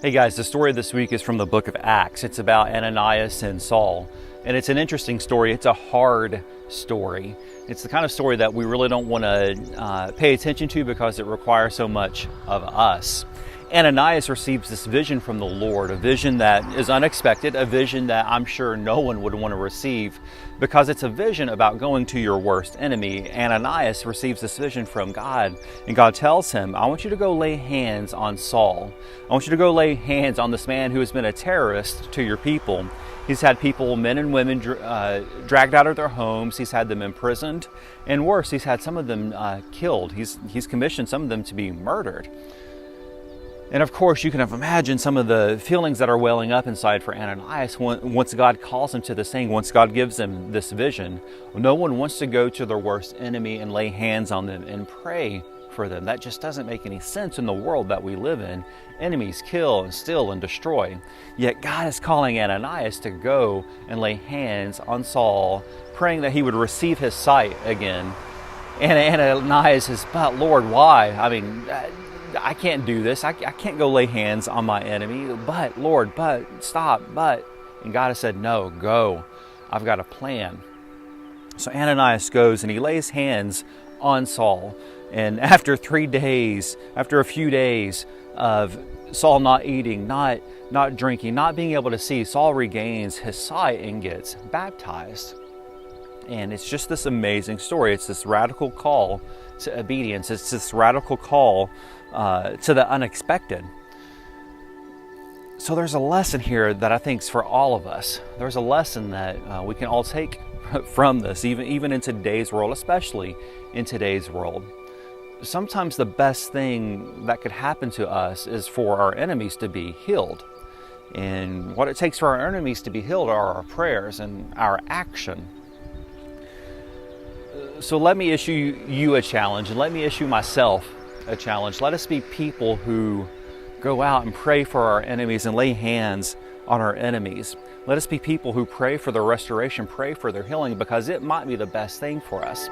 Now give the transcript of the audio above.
Hey guys, the story this week is from the book of Acts. It's about Ananias and Saul. And it's an interesting story. It's a hard story. It's the kind of story that we really don't want to pay attention to because it requires so much of us. Ananias receives this vision from the Lord, a vision that is unexpected, a vision that I'm sure no one would want to receive because it's a vision about going to your worst enemy. Ananias receives this vision from God, and God tells him, I want you to go lay hands on Saul. I want you to go lay hands on this man who has been a terrorist to your people. He's had people, men and women, dragged out of their homes. He's had them imprisoned, and worse, he's had some of them killed. He's commissioned some of them to be murdered. And of course, you can imagine some of the feelings that are welling up inside for Ananias once God calls him to this thing, once God gives him this vision. No one wants to go to their worst enemy and lay hands on them and pray for them. That just doesn't make any sense in the world that we live in. Enemies kill and steal and destroy. Yet God is calling Ananias to go and lay hands on Saul, praying that he would receive his sight again. And Ananias says, but Lord, why? I mean, I can't do this. I can't go lay hands on my enemy. But Lord, stop. And God has said, no, go. I've got a plan. So Ananias goes and he lays hands on Saul. And after a few days of Saul not eating, not drinking, not being able to see, Saul regains his sight and gets baptized. And it's just this amazing story. It's this radical call to obedience. It's this radical call to the unexpected. So there's a lesson here that I think is for all of us. There's a lesson that we can all take from this, even in today's world, especially in today's world. Sometimes the best thing that could happen to us is for our enemies to be healed. And what it takes for our enemies to be healed are our prayers and our action. So let me issue you a challenge, and let me issue myself a challenge. Let us be people who go out and pray for our enemies and lay hands on our enemies. Let us be people who pray for their restoration, pray for their healing, because it might be the best thing for us.